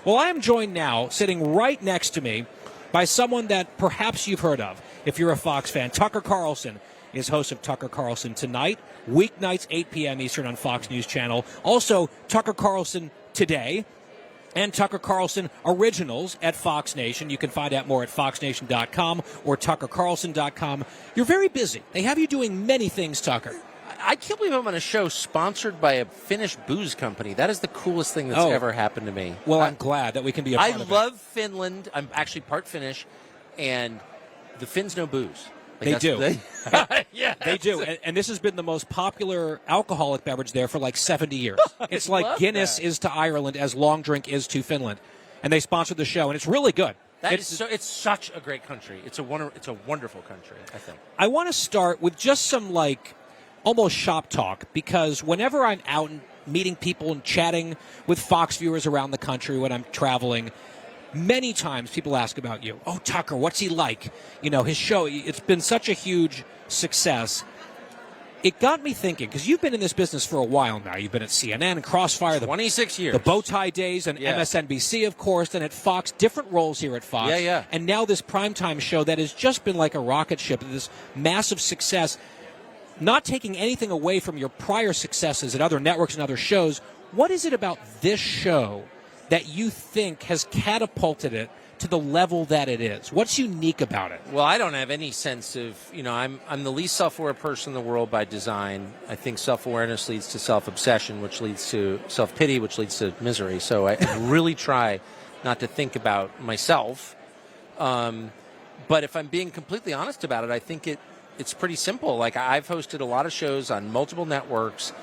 Well, I am joined now, sitting right next to me, by someone that perhaps you've heard of if you're a Fox fan. Tucker Carlson is host of Tucker Carlson Tonight, weeknights 8 p.m. Eastern on Fox News Channel. Also, Tucker Carlson Today and Tucker Carlson Originals at Fox Nation. You can find out more at foxnation.com or tuckercarlson.com. You're very busy. They have you doing many things, Tucker. I can't believe I'm on a show sponsored by a Finnish booze company. That is the coolest thing that's ever happened to me. Well, I'm glad that we can be a part of it. I love Finland. I'm actually part Finnish, and the Finns know booze. They do. Yeah, they do. And this has been the most popular alcoholic beverage there for like 70 years. It's like Guinness is to Ireland as long drink is to Finland. And they sponsored the show, and it's really good. It's such a great country. It's a wonderful country, I think. I want to start with just some almost shop talk, because whenever I'm out and meeting people and chatting with Fox viewers around the country when I'm traveling, many times people ask about you. Oh, Tucker, what's he like? You know, his show, it's been such a huge success. It got me thinking, because you've been in this business for a while now. You've been at CNN and Crossfire. 26 years. The Bowtie Days and MSNBC, of course, and at Fox, different roles here at Fox. Yeah. And now this primetime show that has just been like a rocket ship, this massive success. Not taking anything away from your prior successes at other networks and other shows, what is it about this show that you think has catapulted it to the level that it is? What's unique about it? Well, I don't have any sense of, I'm the least self-aware person in the world by design. I think self-awareness leads to self-obsession, which leads to self-pity, which leads to misery. So I really try not to think about myself. But if I'm being completely honest about it, I think it's pretty simple. Like, I've hosted a lot of shows on multiple networks,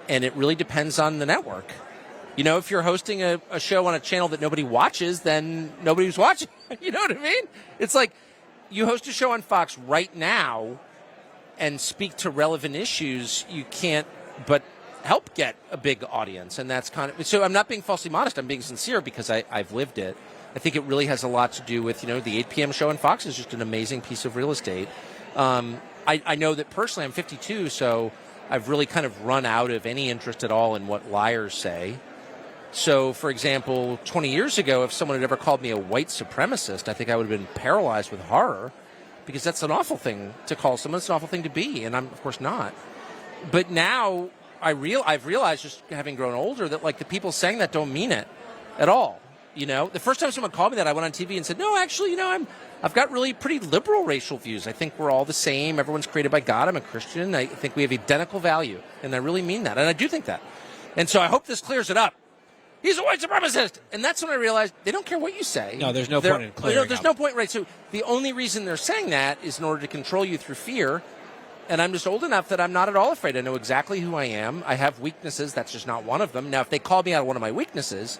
and it really depends on the network. You know, if you're hosting a show on a channel that nobody watches, then nobody's watching. You know what I mean? It's like you host a show on Fox right now and speak to relevant issues, you can't but help get a big audience. And that's kind of... So I'm not being falsely modest. I'm being sincere because I've lived it. I think it really has a lot to do with, the 8 p.m. show on Fox is just an amazing piece of real estate. I know that personally I'm 52, so I've really kind of run out of any interest at all in what liars say. So, for example, 20 years ago, if someone had ever called me a white supremacist, I think I would have been paralyzed with horror, because that's an awful thing to call someone. It's an awful thing to be, and I'm, of course, not. But now I've realized, just having grown older, that the people saying that don't mean it at all. The first time someone called me that, I went on TV and said, no, actually, I've got really pretty liberal racial views. I think we're all the same. Everyone's created by God. I'm a Christian. I think we have identical value. And I really mean that. And I do think that. And so I hope this clears it up. He's a white supremacist. And that's when I realized they don't care what you say. No, there's no point in clearing There's no point, right? So the only reason they're saying that is in order to control you through fear. And I'm just old enough that I'm not at all afraid. I know exactly who I am. I have weaknesses. That's just not one of them. Now, if they call me out one of my weaknesses,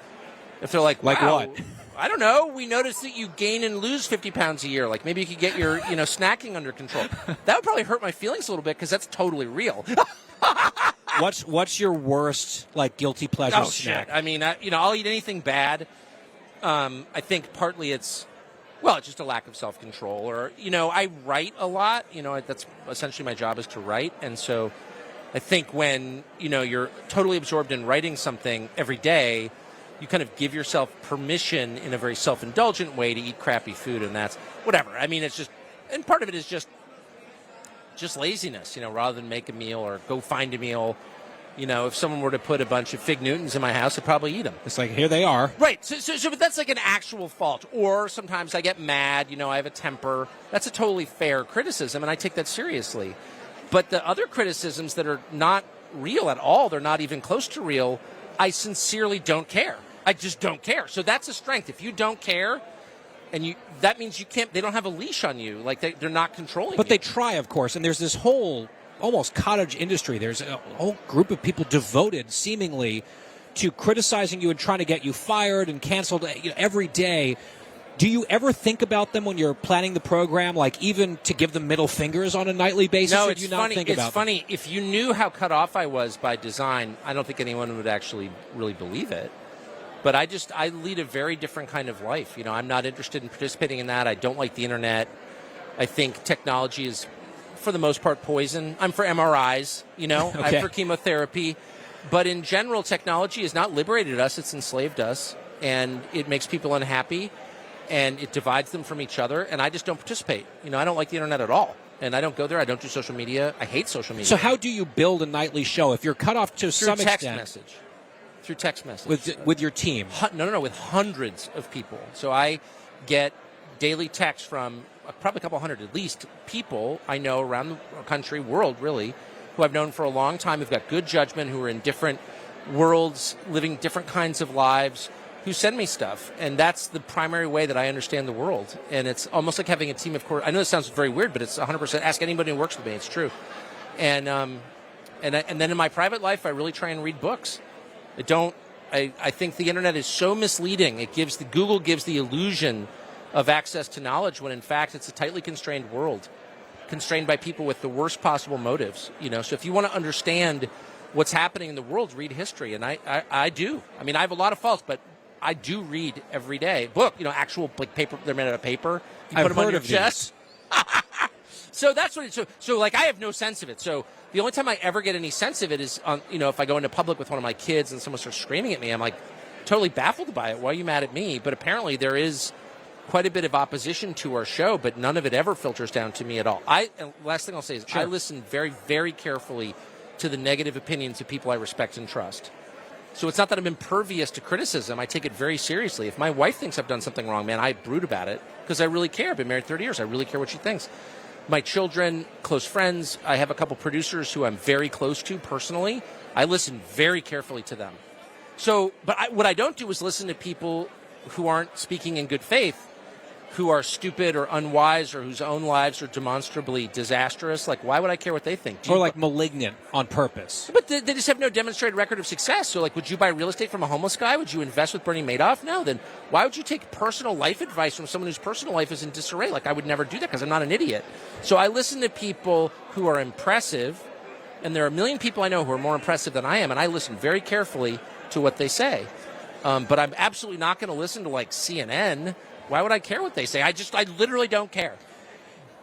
if they're like, wow, like what? I don't know. We noticed that you gain and lose 50 pounds a year. Like, maybe you could get your, snacking under control. That would probably hurt my feelings a little bit, because that's totally real. What's your worst, guilty pleasure snack? Shit. I mean, I'll eat anything bad. I think partly it's just a lack of self-control. Or, I write a lot. That's essentially my job, is to write. And so I think when, you're totally absorbed in writing something every day, you kind of give yourself permission in a very self-indulgent way to eat crappy food, and that's whatever. I mean, it's just, and part of it is just laziness, rather than make a meal or go find a meal. If someone were to put a bunch of Fig Newtons in my house, I'd probably eat them. It's like, here they are. Right. So but that's like an actual fault. Or sometimes I get mad, I have a temper. That's a totally fair criticism, and I take that seriously. But the other criticisms that are not real at all, they're not even close to real, I sincerely don't care. I just don't care. So that's a strength. If you don't care, and that means you can't. They don't have a leash on you. They're not controlling you. But they try, of course. And there's this whole almost cottage industry. There's a whole group of people devoted, seemingly, to criticizing you and trying to get you fired and canceled every day. Do you ever think about them when you're planning the program, even to give them middle fingers on a nightly basis? No, or do you not think about it's funny. Them? If you knew how cut off I was by design, I don't think anyone would actually really believe it. But I lead a very different kind of life. I'm not interested in participating in that. I don't like the internet. I think technology is, for the most part, poison. I'm for MRIs, Okay. I'm for chemotherapy. But in general, technology has not liberated us. It's enslaved us. and it makes people unhappy, and it divides them from each other, and I just don't participate. I don't like the internet at all, and I don't go there. I don't do social media. I hate social media. So how do you build a nightly show if you're cut off to some extent? Through text message. With your team? No, with hundreds of people. So I get daily texts from probably a couple hundred at least people I know around the country, world really, who I've known for a long time, who've got good judgment, who are in different worlds, living different kinds of lives, who send me stuff. And that's the primary way that I understand the world. And it's almost like having a team of I know this sounds very weird, but it's 100%. Ask anybody who works with me. It's true. And then in my private life, I really try and read books. I think the internet is so misleading. Google gives the illusion of access to knowledge when in fact it's a tightly constrained world, constrained by people with the worst possible motives. So if you want to understand what's happening in the world, read history. And I do. I mean, I have a lot of faults, but I do read every day. Book, actual paper. They're made out of paper. You put them on your chest. So that's what it's. So I have no sense of it. So the only time I ever get any sense of it is on, if I go into public with one of my kids and someone starts screaming at me, I'm like totally baffled by it. Why are you mad at me? But apparently there is quite a bit of opposition to our show, but none of it ever filters down to me at all. And last thing I'll say is I listen very, very carefully to the negative opinions of people I respect and trust. So it's not that I'm impervious to criticism. I take it very seriously. If my wife thinks I've done something wrong, man, I brood about it because I really care. I've been married 30 years. I really care what she thinks. My children, close friends, I have a couple producers who I'm very close to personally. I listen very carefully to them. So, what I don't do is listen to people who aren't speaking in good faith, who are stupid or unwise or whose own lives are demonstrably disastrous. Like, why would I care what they think? Or malignant on purpose. But they just have no demonstrated record of success. So, would you buy real estate from a homeless guy? Would you invest with Bernie Madoff? No. Then why would you take personal life advice from someone whose personal life is in disarray? I would never do that because I'm not an idiot. So I listen to people who are impressive, and there are a million people I know who are more impressive than I am, and I listen very carefully to what they say. But I'm absolutely not going to listen to, CNN. Why would I care what they say? I literally don't care.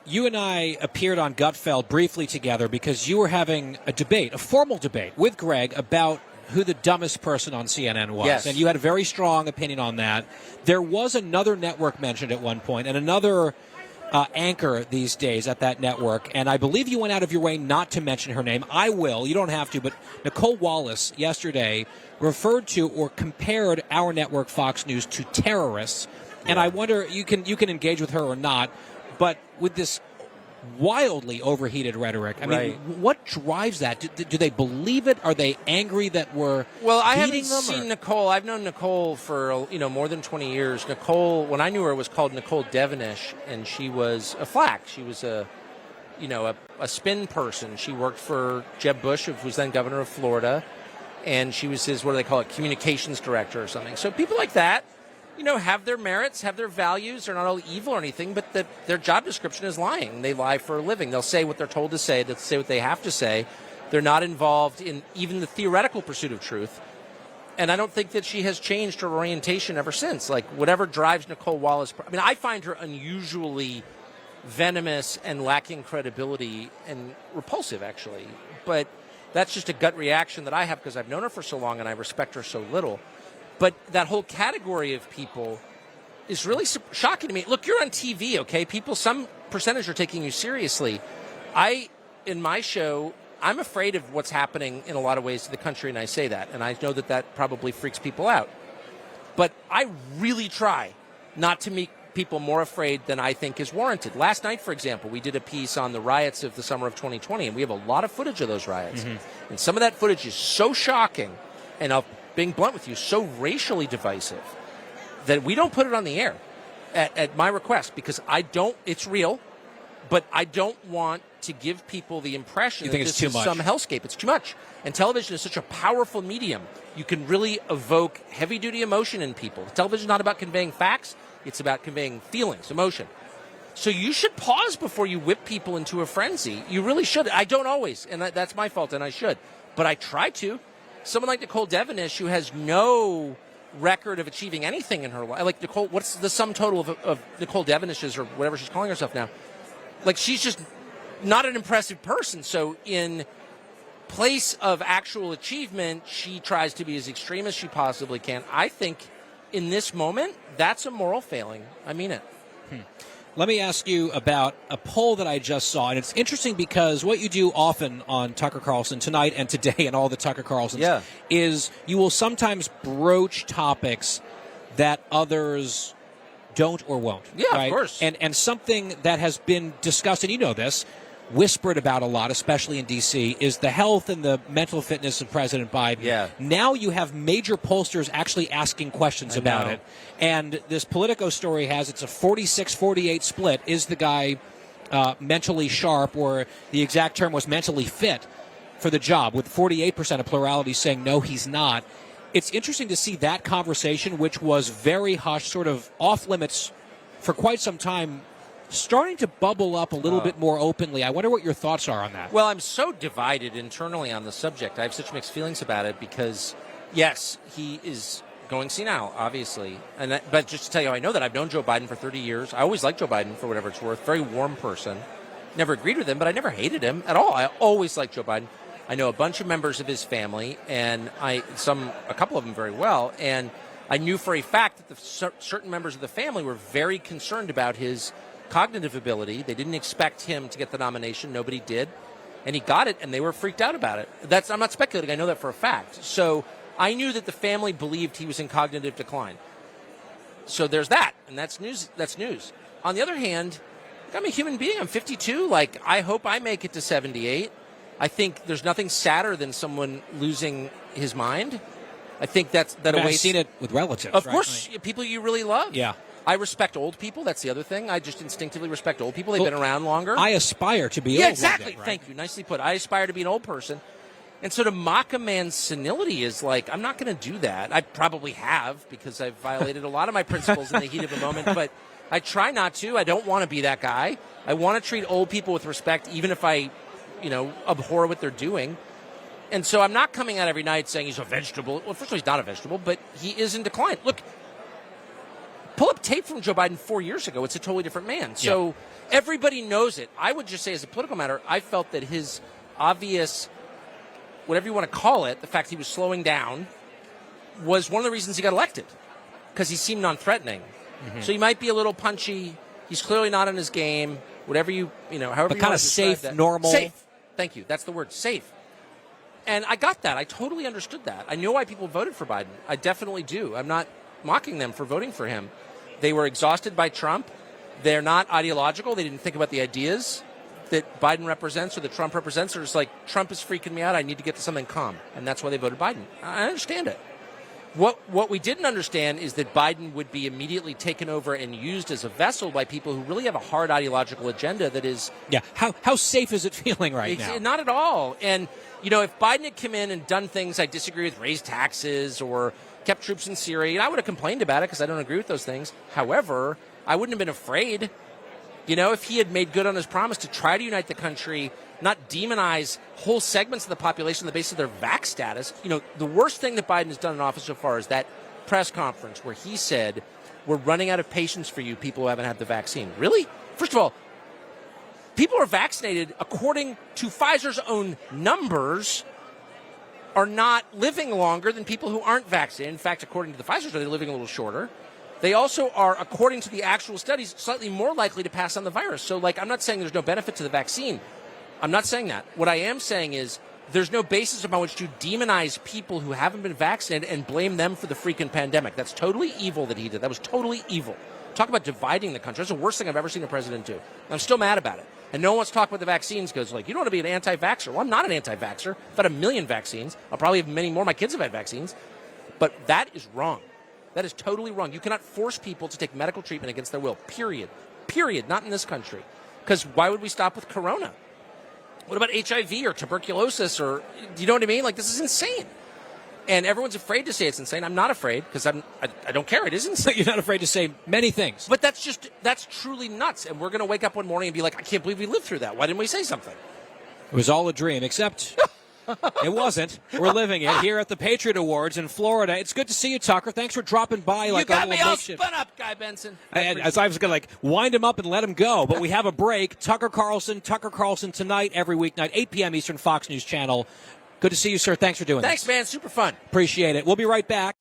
You and I appeared on Gutfeld briefly together because you were having a formal debate with Greg about who the dumbest person on CNN was. Yes. And you had a very strong opinion on that. There was another network mentioned at one point and another anchor these days at that network. And I believe you went out of your way not to mention her name. I will. You don't have to. But Nicole Wallace yesterday referred to or compared our network, Fox News, to terrorists. And I wonder, you can engage with her or not, but with this wildly overheated rhetoric, I mean, what drives that? Do they believe it? Are they angry that we're I beating haven't them? seen Nicole. I've known Nicole for more than 20 years. Nicole, when I knew her, was called Nicole Devenish, and she was a flack. She was a spin person. She worked for Jeb Bush, who was then governor of Florida, and she was his, what do they call it, communications director or something. So people like that, have their merits, have their values. They're not all evil or anything, but their job description is lying. They lie for a living. They'll say what they're told to say. They'll say what they have to say. They're not involved in even the theoretical pursuit of truth. And I don't think that she has changed her orientation ever since. Whatever drives Nicole Wallace. I find her unusually venomous and lacking credibility and repulsive, actually. But that's just a gut reaction that I have because I've known her for so long and I respect her so little. But that whole category of people is really shocking to me. Look, you're on TV, okay? Some percentage are taking you seriously. In my show, I'm afraid of what's happening in a lot of ways to the country, and I say that. And I know that probably freaks people out. But I really try not to make people more afraid than I think is warranted. Last night, for example, we did a piece on the riots of the summer of 2020, and we have a lot of footage of those riots. Mm-hmm. And some of that footage is so shocking, and being blunt with you, so racially divisive that we don't put it on the air at my request because it's real, but I don't want to give people the impression that this is some hellscape. It's too much. And television is such a powerful medium. You can really evoke heavy-duty emotion in people. Television is not about conveying facts. It's about conveying feelings, emotion. So you should pause before you whip people into a frenzy. You really should. I don't always, and that's my fault, and I should. But I try to. Someone like Nicole Devenish, who has no record of achieving anything in her life. Nicole, what's the sum total of Nicole Devenish's or whatever she's calling herself now? She's just not an impressive person. So in place of actual achievement, she tries to be as extreme as she possibly can. I think in this moment, that's a moral failing. I mean it. Let me ask you about a poll that I just saw, and it's interesting because what you do often on Tucker Carlson tonight and today and all the Tucker Carlsons is you will sometimes broach topics that others don't or won't. Yeah, right? Of course. And something that has been discussed, and you know this, whispered about a lot, especially in D.C., is the health and the mental fitness of President Biden. Yeah. Now you have major pollsters actually asking questions about it. And this Politico story has it's a 46-48 split. Is the guy mentally sharp, or the exact term was mentally fit for the job, with 48% of plurality saying no, he's not. It's interesting to see that conversation, which was very hush, sort of off limits for quite some time, starting to bubble up a little bit more openly. I wonder what your thoughts are on that. Well, I'm so divided internally on the subject. I have such mixed feelings about it because, yes, he is going senile, obviously. But just to tell you, I know that I've known Joe Biden for 30 years. I always liked Joe Biden for whatever it's worth. Very warm person. Never agreed with him, but I never hated him at all. I always liked Joe Biden. I know a bunch of members of his family, and a couple of them very well. And I knew for a fact that certain members of the family were very concerned about his cognitive ability. They didn't expect him to get the nomination. Nobody did. And he got it, and they were freaked out about it. I'm not speculating. I know that for a fact. So I knew that the family believed he was in cognitive decline. So there's that, and that's news. That's news. On the other hand, I'm a human being. I'm 52. I hope I make it to 78. I think there's nothing sadder than someone losing his mind. I think that I've seen it with relatives. Of course, people you really love. Yeah. I respect old people. That's the other thing. I just instinctively respect old people. They've been around longer. I aspire to be old. Yeah, exactly. Right? Thank you. Nicely put. I aspire to be an old person. And so to mock a man's senility is I'm not going to do that. I probably have because I've violated a lot of my principles in the heat of the moment, but I try not to. I don't want to be that guy. I want to treat old people with respect, even if I, abhor what they're doing. And so I'm not coming out every night saying he's a vegetable. Well, first of all, he's not a vegetable, but he is in decline. Look, pull up tape from Joe Biden 4 years ago. It's a totally different man. So everybody knows it. I would just say as a political matter, I felt that his obvious, whatever you want to call it, the fact he was slowing down was one of the reasons he got elected because he seemed non-threatening. Mm-hmm. So he might be a little punchy. He's clearly not in his game. Whatever however but you kind want of to safe, that. normal. Safe. Thank you. That's the word, safe. And I got that. I totally understood that. I know why people voted for Biden. I definitely do. I'm not mocking them for voting for him. They were exhausted by Trump. They're not ideological. They didn't think about the ideas that Biden represents or that Trump represents. They're just like, Trump is freaking me out. I need to get to something calm. And that's why they voted Biden. I understand it. What we didn't understand is that Biden would be immediately taken over and used as a vessel by people who really have a hard ideological agenda that is... Yeah. How safe is it feeling right now? Not at all. And, if Biden had come in and done things I disagree with, raised taxes or kept troops in Syria, I would have complained about it because I don't agree with those things. However, I wouldn't have been afraid. If he had made good on his promise to try to unite the country, not demonize whole segments of the population on the basis of their vax status. The worst thing that Biden has done in office so far is that press conference where he said, we're running out of patience for you people who haven't had the vaccine. Really? First of all, people who are vaccinated, according to Pfizer's own numbers, are not living longer than people who aren't vaccinated. In fact, according to the Pfizer study, they're living a little shorter. They also are, according to the actual studies, slightly more likely to pass on the virus. So, I'm not saying there's no benefit to the vaccine. I'm not saying that. What I am saying is there's no basis upon which to demonize people who haven't been vaccinated and blame them for the freaking pandemic. That's totally evil that he did. That was totally evil. Talk about dividing the country. That's the worst thing I've ever seen a president do. I'm still mad about it. And no one wants to talk about the vaccines because, you don't want to be an anti-vaxxer. Well, I'm not an anti-vaxxer. I've had 1 million vaccines. I'll probably have many more. My kids have had vaccines. But that is wrong. That is totally wrong. You cannot force people to take medical treatment against their will, period. Period. Not in this country. Because why would we stop with corona? What about HIV or tuberculosis or, do you know what I mean? This is insane. And everyone's afraid to say it's insane. I'm not afraid because I don't care. It is insane. You're not afraid to say many things. But that's truly nuts. And we're going to wake up one morning and be like, I can't believe we lived through that. Why didn't we say something? It was all a dream, except it wasn't. We're living it here at the Patriot Awards in Florida. It's good to see you, Tucker. Thanks for dropping by. You got me all spun up, Guy Benson. As I was going to wind him up and let him go, but we have a break. Tucker Carlson tonight, every weeknight, 8 p.m. Eastern, Fox News Channel. Good to see you, sir. Thanks for doing this. Thanks, man. Super fun. Appreciate it. We'll be right back.